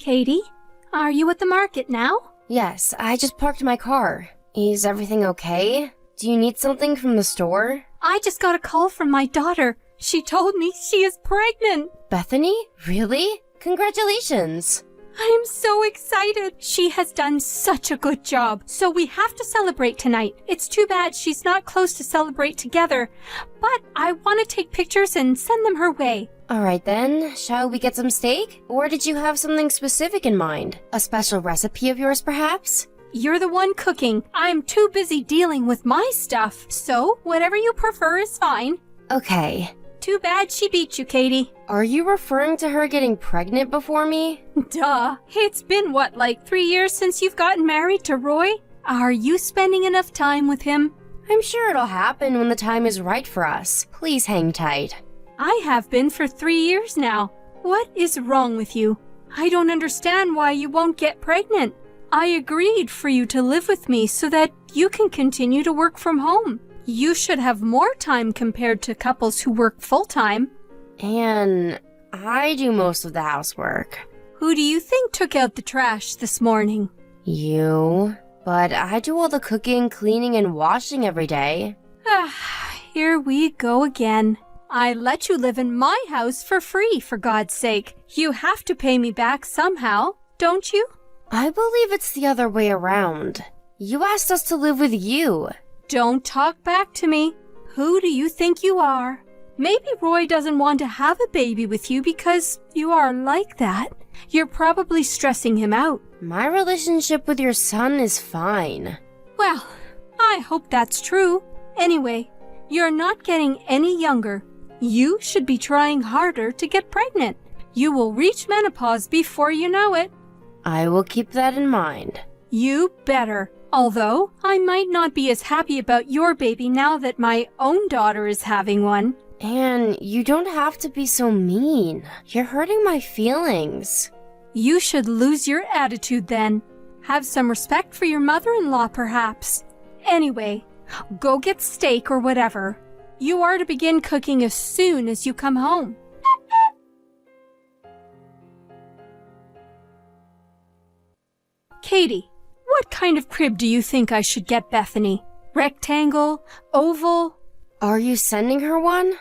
Katie. Are you at the market now? Yes, I just parked my car. Is everything okay? Do you need something from the store? I just got a call from my daughter. She told me she is pregnant. Bethany? Really? Congratulations! I am so excited. She has done such a good job, so we have to celebrate tonight. It's too bad she's not close to celebrate together, but I want to take pictures and send them her way. Alright then, shall we get some steak? Or did you have something specific in mind? A special recipe of yours, perhaps? You're the one cooking. I'm too busy dealing with my stuff, so whatever you prefer is fine. Okay. Too bad she beat you, Katie. Are you referring to her getting pregnant before me? Duh. It's been, like 3 years since you've gotten married to Roy? Are you spending enough time with him? I'm sure it'll happen when the time is right for us. Please hang tight. I have been for 3 years now. What is wrong with you? I don't understand why you won't get pregnant. I agreed for you to live with me so that you can continue to work from home. You should have more time compared to couples who work full-time. And I do most of the housework. Who do you think took out the trash this morning? You. But I do all the cooking, cleaning, and washing every day. Here we go again. I let you live in my house for free, for God's sake. You have to pay me back somehow, don't you? I believe it's the other way around. You asked us to live with you. Don't talk back to me. Who do you think you are? Maybe Roy doesn't want to have a baby with you because you are like that. You're probably stressing him out. My relationship with your son is fine. Well, I hope that's true. Anyway, you're not getting any younger. You should be trying harder to get pregnant. You will reach menopause before you know it. I will keep that in mind. You better. Although, I might not be as happy about your baby now that my own daughter is having one. Anne, you don't have to be so mean. You're hurting my feelings. You should lose your attitude then. Have some respect for your mother-in-law, perhaps. Anyway, go get steak or whatever. You are to begin cooking as soon as you come home. Katie, what kind of crib do you think I should get Bethany? Rectangle? Oval? Are you sending her one?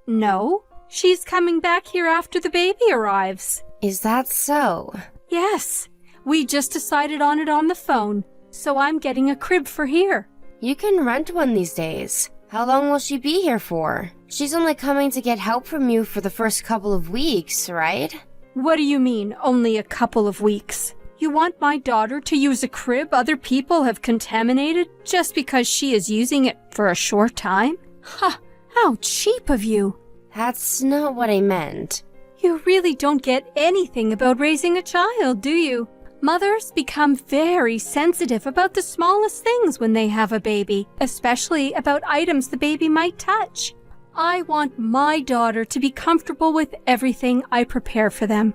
No, she's coming back here after the baby arrives. Is that so? Yes, we just decided on it on the phone, so I'm getting a crib for here. You can rent one these days. How long will she be here for? She's only coming to get help from you for the first couple of weeks, right? What do you mean, only a couple of weeks? You want my daughter to use a crib other people have contaminated just because she is using it for a short time? Ha! How cheap of you! That's not what I meant. You really don't get anything about raising a child, do you? Mothers become very sensitive about the smallest things when they have a baby, especially about items the baby might touch. I want my daughter to be comfortable with everything I prepare for them.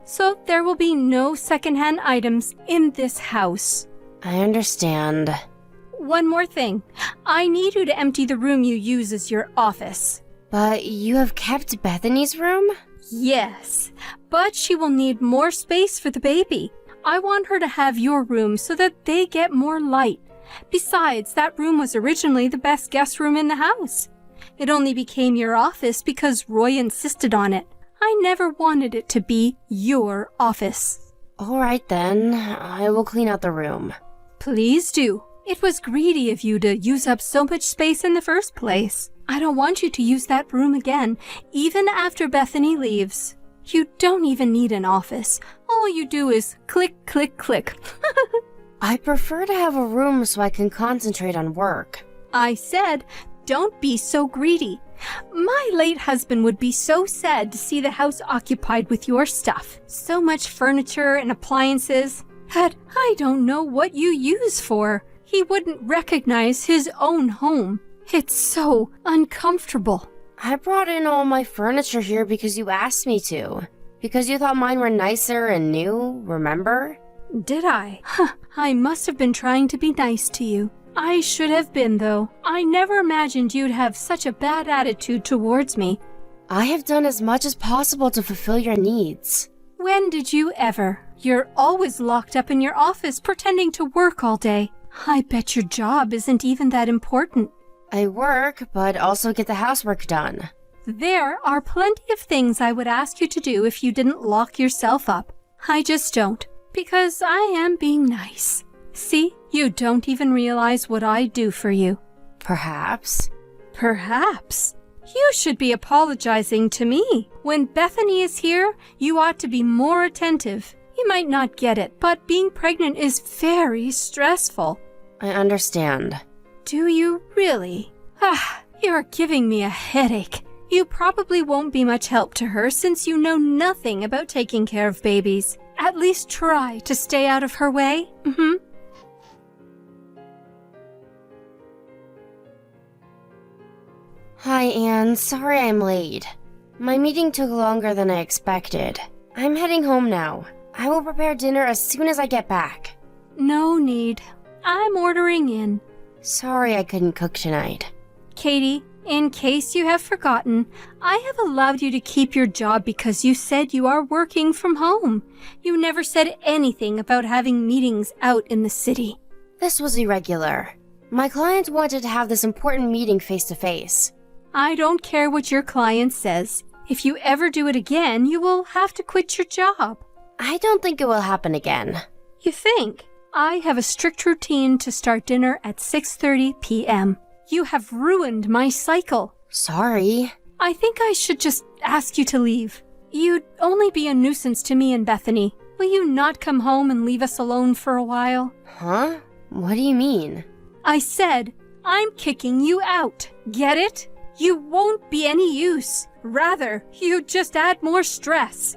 So there will be no secondhand items in this house. I understand. One more thing. I need you to empty the room you use as your office. But you have kept Bethany's room? Yes, but she will need more space for the baby. I want her to have your room so that they get more light. Besides, that room was originally the best guest room in the house. It only became your office because Roy insisted on it. I never wanted it to be your office. All right then, I will clean out the room. Please do. It was greedy of you to use up so much space in the first place. I don't want you to use that room again, even after Bethany leaves. You don't even need an office. All you do is click, click, click. I prefer to have a room so I can concentrate on work. I said, don't be so greedy. My late husband would be so sad to see the house occupied with your stuff. So much furniture and appliances that I don't know what you use for. He wouldn't recognize his own home. It's so uncomfortable. I brought in all my furniture here because you asked me to. Because you thought mine were nicer and new, remember? Did I? I must have been trying to be nice to you. I should have been, though. I never imagined you'd have such a bad attitude towards me. I have done as much as possible to fulfill your needs. When did you ever? You're always locked up in your office pretending to work all day. I bet your job isn't even that important. I work, but also get the housework done. There are plenty of things I would ask you to do if you didn't lock yourself up. I just don't, because I am being nice. See, you don't even realize what I do for you. Perhaps. Perhaps. You should be apologizing to me. When Bethany is here, you ought to be more attentive. You might not get it, but being pregnant is very stressful. I understand. Do you really? You're giving me a headache. You probably won't be much help to her since you know nothing about taking care of babies. At least try to stay out of her way. Hi, Anne. Sorry I'm late. My meeting took longer than I expected. I'm heading home now. I will prepare dinner as soon as I get back. No need. I'm ordering in. Sorry I couldn't cook tonight. Katie, in case you have forgotten, I have allowed you to keep your job because you said you are working from home. You never said anything about having meetings out in the city. This was irregular. My client wanted to have this important meeting face to face. I don't care what your client says. If you ever do it again, you will have to quit your job. I don't think it will happen again. You think? I have a strict routine to start dinner at 6:30 p.m. You have ruined my cycle. Sorry. I think I should just ask you to leave. You'd only be a nuisance to me and Bethany. Will you not come home and leave us alone for a while? Huh? What do you mean? I said, I'm kicking you out. Get it? You won't be any use. Rather, you just add more stress.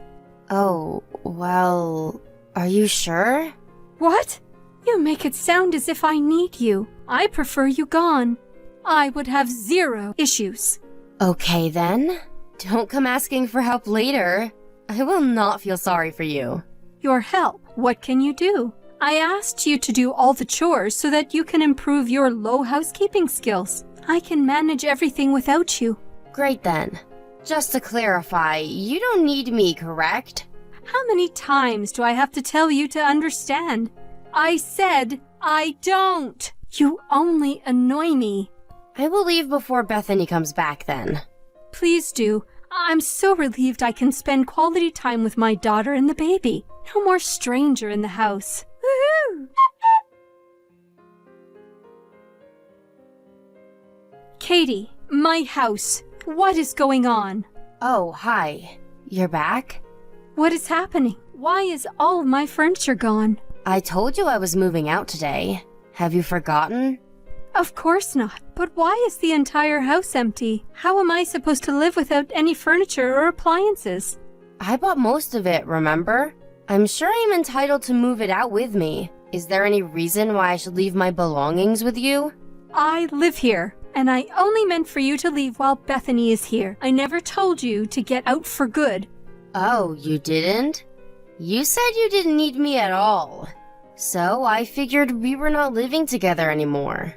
Oh, well, are you sure? What? You make it sound as if I need you. I prefer you gone. I would have zero issues. Okay then. Don't come asking for help later. I will not feel sorry for you. Your help, what can you do? I asked you to do all the chores so that you can improve your low housekeeping skills. I can manage everything without you. Great then. Just to clarify, you don't need me, correct? How many times do I have to tell you to understand? I said I don't. You only annoy me. I will leave before Bethany comes back then. Please do. I'm so relieved I can spend quality time with my daughter and the baby. No more stranger in the house. Woohoo! Katie, my house. What is going on? Oh, hi. You're back? What is happening? Why is all of my furniture gone? I told you I was moving out today. Have you forgotten? Of course not. But why is the entire house empty? How am I supposed to live without any furniture or appliances? I bought most of it, remember? I'm sure I'm entitled to move it out with me. Is there any reason why I should leave my belongings with you? I live here, and I only meant for you to leave while Bethany is here. I never told you to get out for good. Oh, you didn't? You said you didn't need me at all. So I figured we were not living together anymore.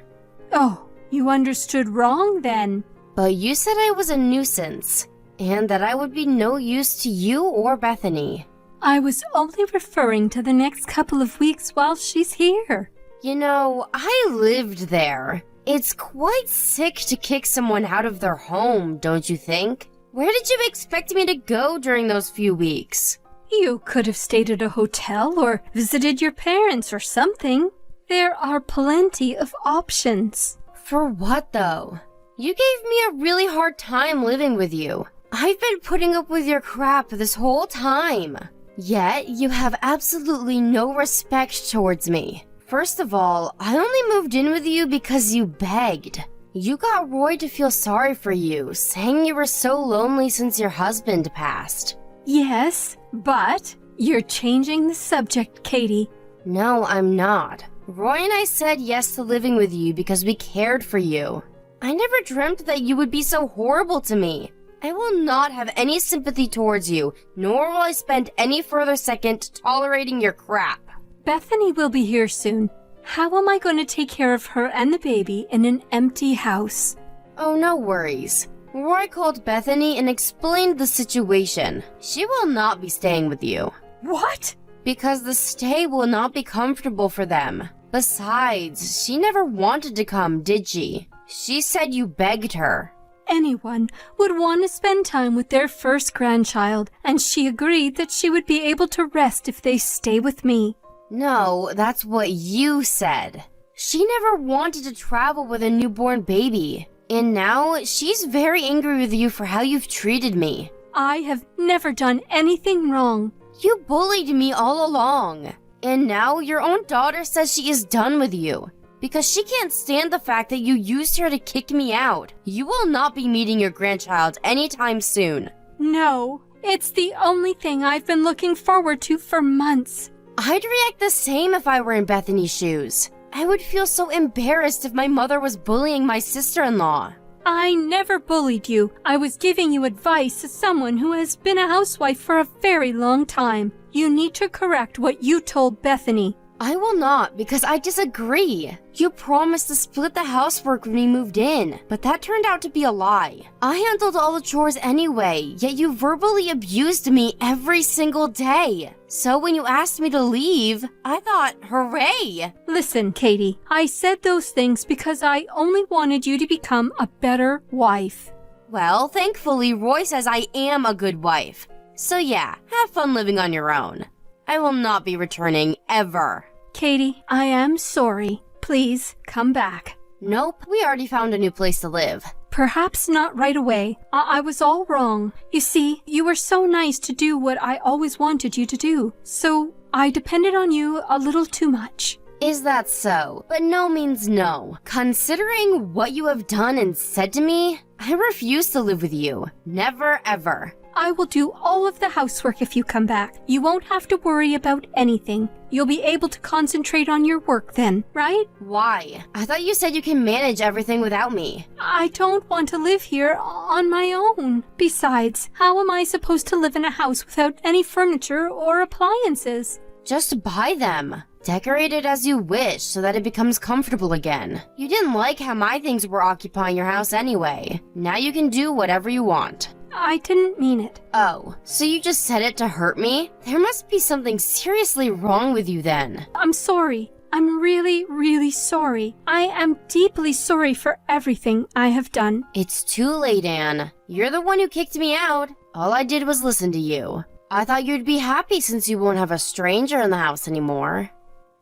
Oh, you understood wrong then. But you said I was a nuisance, and that I would be no use to you or Bethany. I was only referring to the next couple of weeks while she's here. You know, I lived there. It's quite sick to kick someone out of their home, don't you think? Where did you expect me to go during those few weeks? You could have stayed at a hotel or visited your parents or something. There are plenty of options. For what, though? You gave me a really hard time living with you. I've been putting up with your crap this whole time. Yet, you have absolutely no respect towards me. First of all, I only moved in with you because you begged. You got Roy to feel sorry for you, saying you were so lonely since your husband passed. Yes, but you're changing the subject, Katie. No, I'm not. Roy and I said yes to living with you because we cared for you. I never dreamt that you would be so horrible to me. I will not have any sympathy towards you, nor will I spend any further second tolerating your crap. Bethany will be here soon. How am I going to take care of her and the baby in an empty house? Oh, no worries. Roy called Bethany and explained the situation. She will not be staying with you. What? because the stay will not be comfortable for them. Besides, she never wanted to come, did she? She said you begged her. Anyone would want to spend time with their first grandchild, and she agreed that she would be able to rest if they stay with me. No, that's what you said. She never wanted to travel with a newborn baby. And now she's very angry with you for how you've treated me. I have never done anything wrong. You bullied me all along. And now your own daughter says she is done with you. Because she can't stand the fact that you used her to kick me out. You will not be meeting your grandchild anytime soon. No, it's the only thing I've been looking forward to for months. I'd react the same if I were in Bethany's shoes. I would feel so embarrassed if my mother was bullying my sister-in-law. I never bullied you. I was giving you advice as someone who has been a housewife for a very long time. You need to correct what you told Bethany. I will not, because I disagree. You promised to split the housework when we moved in, but that turned out to be a lie. I handled all the chores anyway, yet you verbally abused me every single day. So when you asked me to leave, I thought, hooray! Listen, Katie, I said those things because I only wanted you to become a better wife. Well, thankfully, Roy says I am a good wife. So yeah, have fun living on your own. I will not be returning ever. Katie, I am sorry. Please, come back. Nope, we already found a new place to live. Perhaps not right away. I was all wrong. You see, you were so nice to do what I always wanted you to do. So I depended on you a little too much. Is that so? But no means no. Considering what you have done and said to me, I refuse to live with you. Never ever. I will do all of the housework if you come back. You won't have to worry about anything. You'll be able to concentrate on your work then, right? Why? I thought you said you can manage everything without me. I don't want to live here on my own. Besides, how am I supposed to live in a house without any furniture or appliances? Just buy them. Decorate it as you wish so that it becomes comfortable again. You didn't like how my things were occupying your house anyway. Now you can do whatever you want. I didn't mean it. Oh, so you just said it to hurt me? There must be something seriously wrong with you then. I'm sorry. I'm really, really sorry. I am deeply sorry for everything I have done. It's too late, Anne. You're the one who kicked me out. All I did was listen to you. I thought you'd be happy since you won't have a stranger in the house anymore.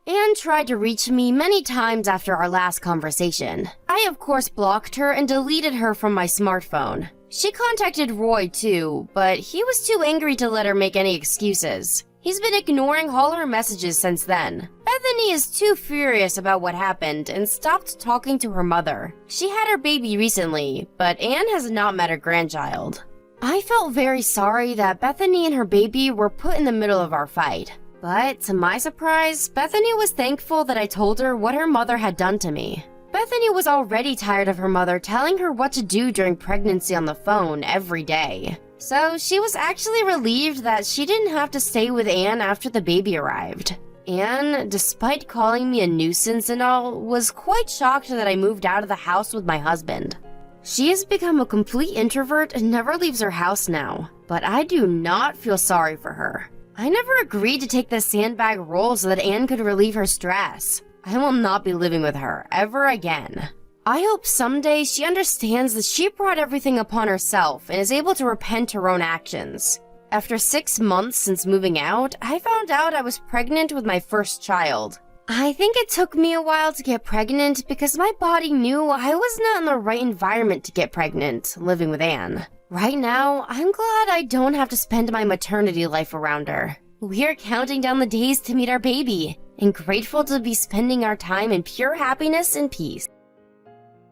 Anne tried to reach me many times after our last conversation. I, of course, blocked her and deleted her from my smartphone. She contacted Roy too, but he was too angry to let her make any excuses. He's been ignoring all her messages since then. Bethany is too furious about what happened and stopped talking to her mother. She had her baby recently, but Anne has not met her grandchild. I felt very sorry that Bethany and her baby were put in the middle of our fight. But to my surprise, Bethany was thankful that I told her what her mother had done to me. Bethany was already tired of her mother telling her what to do during pregnancy on the phone every day. So she was actually relieved that she didn't have to stay with Anne after the baby arrived. Anne, despite calling me a nuisance and all, was quite shocked that I moved out of the house with my husband. She has become a complete introvert and never leaves her house now, but I do not feel sorry for her. I never agreed to take the sandbag role so that Anne could relieve her stress. I will not be living with her ever again. I hope someday she understands that she brought everything upon herself and is able to repent her own actions. After 6 months since moving out, I found out I was pregnant with my first child. I think it took me a while to get pregnant because my body knew I was not in the right environment to get pregnant, living with Anne. Right now, I'm glad I don't have to spend my maternity life around her. We are counting down the days to meet our baby, and grateful to be spending our time in pure happiness and peace.